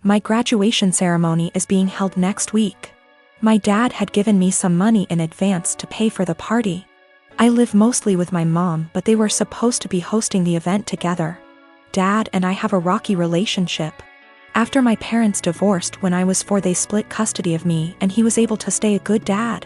My graduation ceremony is being held next week. My dad had given me some money in advance to pay for the party. I live mostly with my mom, but they were supposed to be hosting the event together. Dad and I have a rocky relationship. After my parents divorced when I was 4, they split custody of me and he was able to stay a good dad.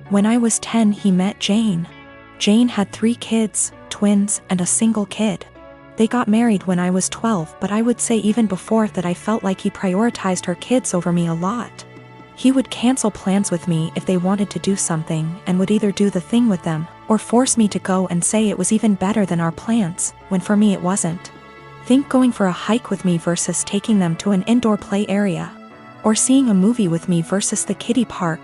When I was 10, he met Jane. Jane had 3 kids, twins, and a single kid. They got married when I was 12, but I would say even before that I felt like he prioritized her kids over me a lot. He would cancel plans with me if they wanted to do something and would either do the thing with them or force me to go and say it was even better than our plans, when for me it wasn't. Think going for a hike with me versus taking them to an indoor play area. Or seeing a movie with me versus the kiddie park.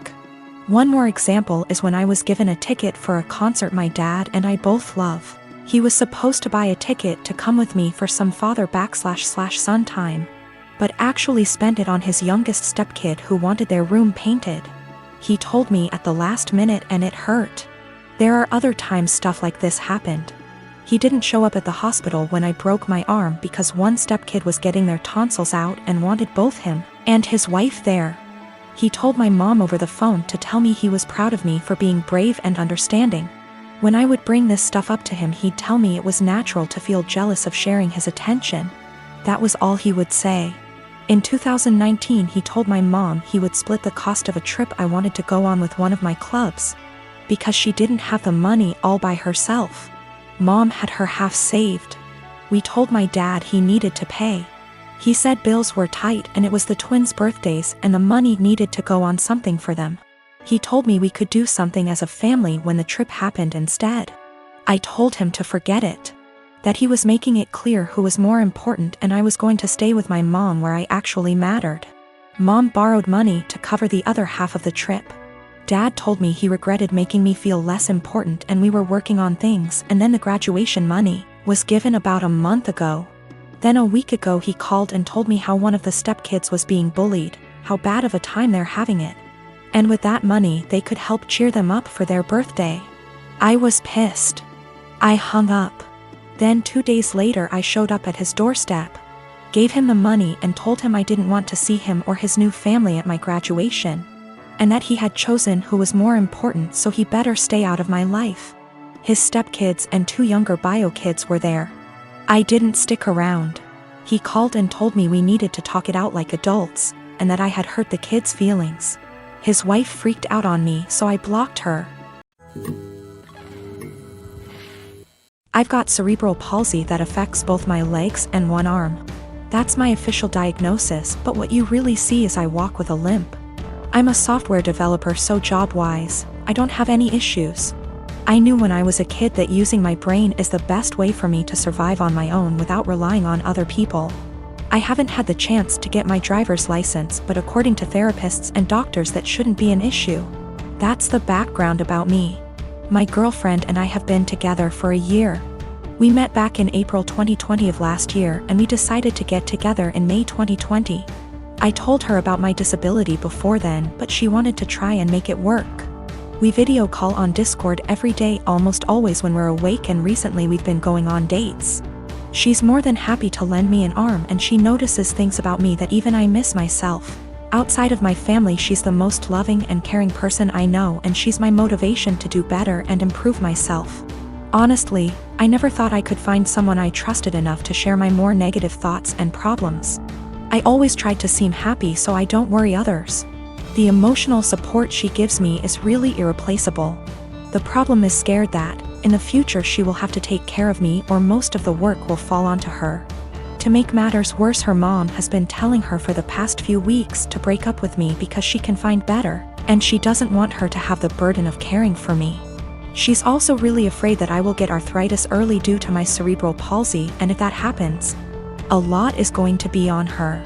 One more example is when I was given a ticket for a concert my dad and I both love. He was supposed to buy a ticket to come with me for some father/son time, but actually spent it on his youngest stepkid who wanted their room painted. He told me at the last minute and it hurt. There are other times stuff like this happened. He didn't show up at the hospital when I broke my arm because one stepkid was getting their tonsils out and wanted both him and his wife there. He told my mom over the phone to tell me he was proud of me for being brave and understanding. When I would bring this stuff up to him, he'd tell me it was natural to feel jealous of sharing his attention. That was all he would say. In 2019, he told my mom he would split the cost of a trip I wanted to go on with one of my clubs, because she didn't have the money all by herself. Mom had her half saved. We told my dad he needed to pay. He said bills were tight and it was the twins' birthdays and the money needed to go on something for them. He told me we could do something as a family when the trip happened instead. I told him to forget it. That he was making it clear who was more important and I was going to stay with my mom where I actually mattered. Mom borrowed money to cover the other half of the trip. Dad told me he regretted making me feel less important and we were working on things, and then the graduation money was given about a month ago. Then a week ago he called and told me how one of the stepkids was being bullied, how bad of a time they're having it. And with that money they could help cheer them up for their birthday. I was pissed. I hung up. Then 2 days later I showed up at his doorstep, gave him the money and told him I didn't want to see him or his new family at my graduation, and that he had chosen who was more important, so he better stay out of my life. His stepkids and 2 younger bio kids were there. I didn't stick around. He called and told me we needed to talk it out like adults, and that I had hurt the kids' feelings. His wife freaked out on me, so I blocked her. I've got cerebral palsy that affects both my legs and one arm. That's my official diagnosis, but what you really see is I walk with a limp. I'm a software developer, so job-wise, I don't have any issues. I knew when I was a kid that using my brain is the best way for me to survive on my own without relying on other people. I haven't had the chance to get my driver's license, but according to therapists and doctors that shouldn't be an issue. That's the background about me. My girlfriend and I have been together for a year. We met back in April 2020 of last year and we decided to get together in May 2020. I told her about my disability before then, but she wanted to try and make it work. We video call on Discord every day, almost always when we're awake, and recently we've been going on dates. She's more than happy to lend me an arm and she notices things about me that even I miss myself. Outside of my family, she's the most loving and caring person I know, and she's my motivation to do better and improve myself. Honestly, I never thought I could find someone I trusted enough to share my more negative thoughts and problems. I always tried to seem happy so I don't worry others. The emotional support she gives me is really irreplaceable. The problem is scared that, in the future, she will have to take care of me or most of the work will fall onto her. To make matters worse, her mom has been telling her for the past few weeks to break up with me because she can find better, and she doesn't want her to have the burden of caring for me. She's also really afraid that I will get arthritis early due to my cerebral palsy, and if that happens, a lot is going to be on her.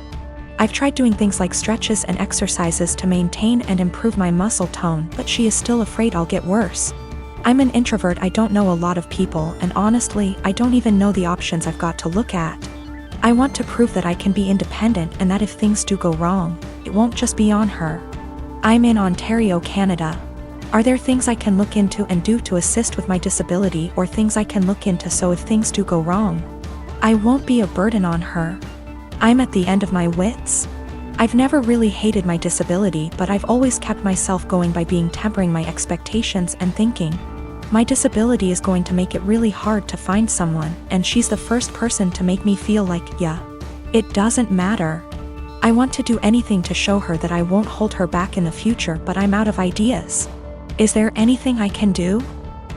I've tried doing things like stretches and exercises to maintain and improve my muscle tone, but she is still afraid I'll get worse. I'm an introvert, I don't know a lot of people, and honestly, I don't even know the options I've got to look at. I want to prove that I can be independent and that if things do go wrong, it won't just be on her. I'm in Ontario, Canada. Are there things I can look into and do to assist with my disability, or things I can look into so if things do go wrong, I won't be a burden on her? I'm at the end of my wits. I've never really hated my disability, but I've always kept myself going by tempering my expectations and thinking, my disability is going to make it really hard to find someone, and she's the first person to make me feel like, yeah, it doesn't matter. I want to do anything to show her that I won't hold her back in the future, but I'm out of ideas. Is there anything I can do?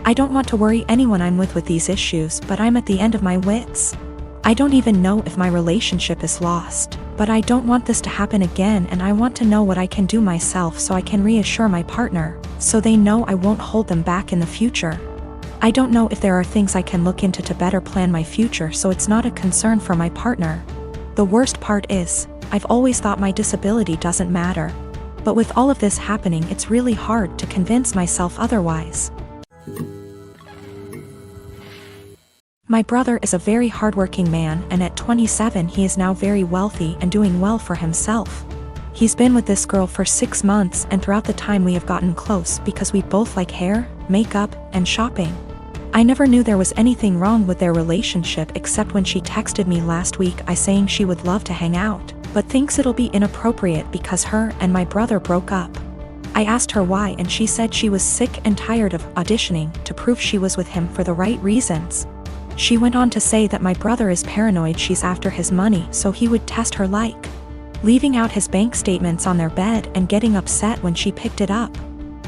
I don't want to worry anyone I'm with these issues, but I'm at the end of my wits. I don't even know if my relationship is lost, but I don't want this to happen again, and I want to know what I can do myself so I can reassure my partner, so they know I won't hold them back in the future. I don't know if there are things I can look into to better plan my future so it's not a concern for my partner. The worst part is, I've always thought my disability doesn't matter. But with all of this happening, it's really hard to convince myself otherwise. My brother is a very hardworking man, and at 27 he is now very wealthy and doing well for himself. He's been with this girl for 6 months, and throughout the time we have gotten close because we both like hair, makeup, and shopping. I never knew there was anything wrong with their relationship except when she texted me last week saying she would love to hang out, but thinks it'll be inappropriate because her and my brother broke up. I asked her why, and she said she was sick and tired of auditioning to prove she was with him for the right reasons. She went on to say that my brother is paranoid she's after his money, so he would test her, like leaving out his bank statements on their bed and getting upset when she picked it up,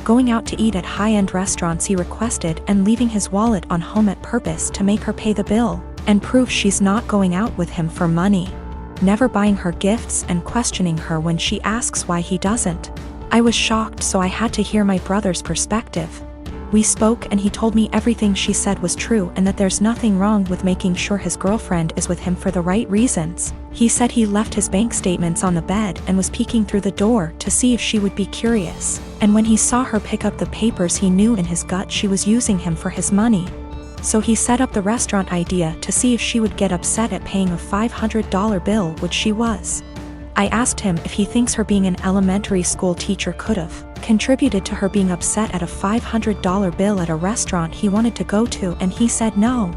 going out to eat at high-end restaurants he requested, and leaving his wallet on home at purpose to make her pay the bill and prove she's not going out with him for money, never buying her gifts and questioning her when she asks why he doesn't. I was shocked, so I had to hear my brother's perspective. We spoke and he told me everything she said was true and that there's nothing wrong with making sure his girlfriend is with him for the right reasons. He said he left his bank statements on the bed and was peeking through the door to see if she would be curious, and when he saw her pick up the papers he knew in his gut she was using him for his money. So he set up the restaurant idea to see if she would get upset at paying a $500 bill, which she was. I asked him if he thinks her being an elementary school teacher could have contributed to her being upset at a $500 bill at a restaurant he wanted to go to, and he said no.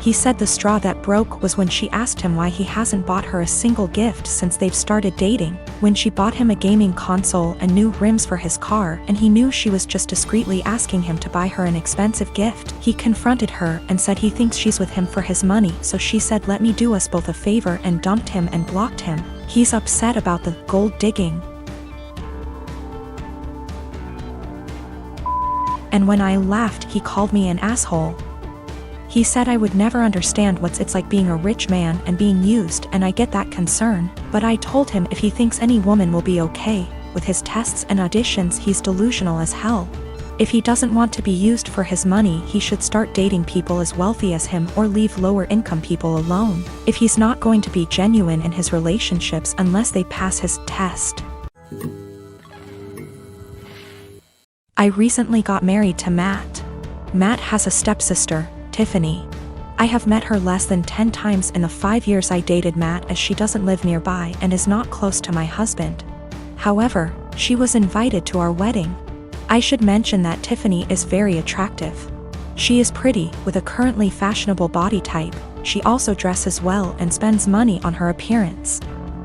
He said the straw that broke was when she asked him why he hasn't bought her a single gift since they've started dating, when she bought him a gaming console and new rims for his car, and he knew she was just discreetly asking him to buy her an expensive gift. He confronted her and said he thinks she's with him for his money, so she said let me do us both a favor and dumped him and blocked him. He's upset about the gold digging. And when I laughed, he called me an asshole. He said I would never understand what it's like being a rich man and being used, and I get that concern, but I told him if he thinks any woman will be okay with his tests and auditions, he's delusional as hell. If he doesn't want to be used for his money, he should start dating people as wealthy as him or leave lower income people alone, if he's not going to be genuine in his relationships unless they pass his test. I recently got married to Matt. Matt has a stepsister, Tiffany. I have met her less than 10 times in the 5 years I dated Matt, as she doesn't live nearby and is not close to my husband. However, she was invited to our wedding. I should mention that Tiffany is very attractive. She is pretty, with a currently fashionable body type. She also dresses well and spends money on her appearance.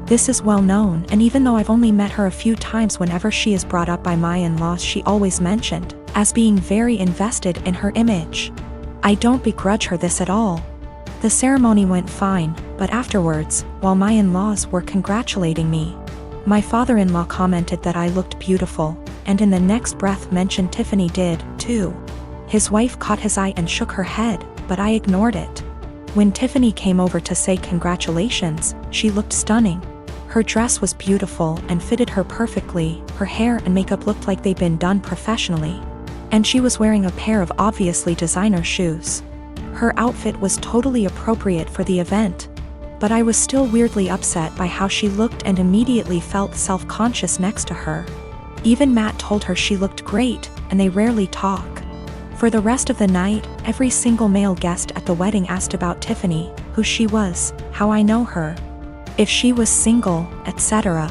This is well known, and even though I've only met her a few times, whenever she is brought up by my in-laws she always mentioned as being very invested in her image. I don't begrudge her this at all. The ceremony went fine, but afterwards, while my in-laws were congratulating me, my father-in-law commented that I looked beautiful, and in the next breath mentioned Tiffany did, too. His wife caught his eye and shook her head, but I ignored it. When Tiffany came over to say congratulations, she looked stunning. Her dress was beautiful and fitted her perfectly, her hair and makeup looked like they'd been done professionally, and she was wearing a pair of obviously designer shoes. Her outfit was totally appropriate for the event, but I was still weirdly upset by how she looked and immediately felt self-conscious next to her. Even Matt told her she looked great, and they rarely talk. For the rest of the night, every single male guest at the wedding asked about Tiffany, who she was, how I know her, if she was single, etc.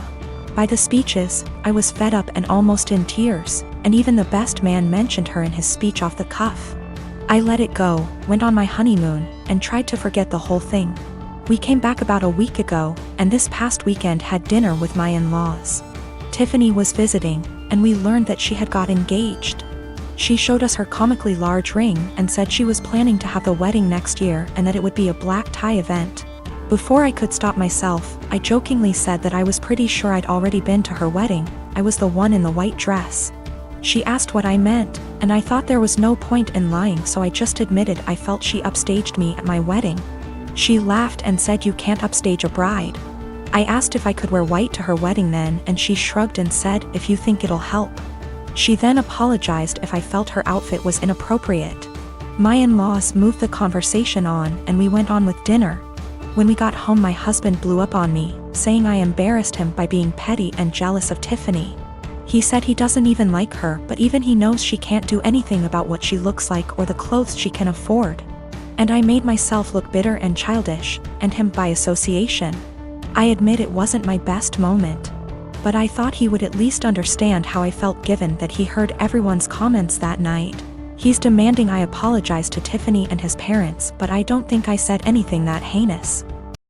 By the speeches, I was fed up and almost in tears, and even the best man mentioned her in his speech off the cuff. I let it go, went on my honeymoon, and tried to forget the whole thing. We came back about a week ago, and this past weekend had dinner with my in-laws. Tiffany was visiting, and we learned that she had got engaged. She showed us her comically large ring and said she was planning to have the wedding next year and that it would be a black tie event. Before I could stop myself, I jokingly said that I was pretty sure I'd already been to her wedding. I was the one in the white dress. She asked what I meant, and I thought there was no point in lying, so I just admitted I felt she upstaged me at my wedding. She laughed and said, "You can't upstage a bride." I asked if I could wear white to her wedding then, and she shrugged and said, "If you think it'll help." She then apologized if I felt her outfit was inappropriate. My in-laws moved the conversation on, and we went on with dinner. When we got home, my husband blew up on me, saying I embarrassed him by being petty and jealous of Tiffany. He said he doesn't even like her, but even he knows she can't do anything about what she looks like or the clothes she can afford. And I made myself look bitter and childish, and him by association. I admit it wasn't my best moment, but I thought he would at least understand how I felt given that he heard everyone's comments that night. He's demanding I apologize to Tiffany and his parents, but I don't think I said anything that heinous.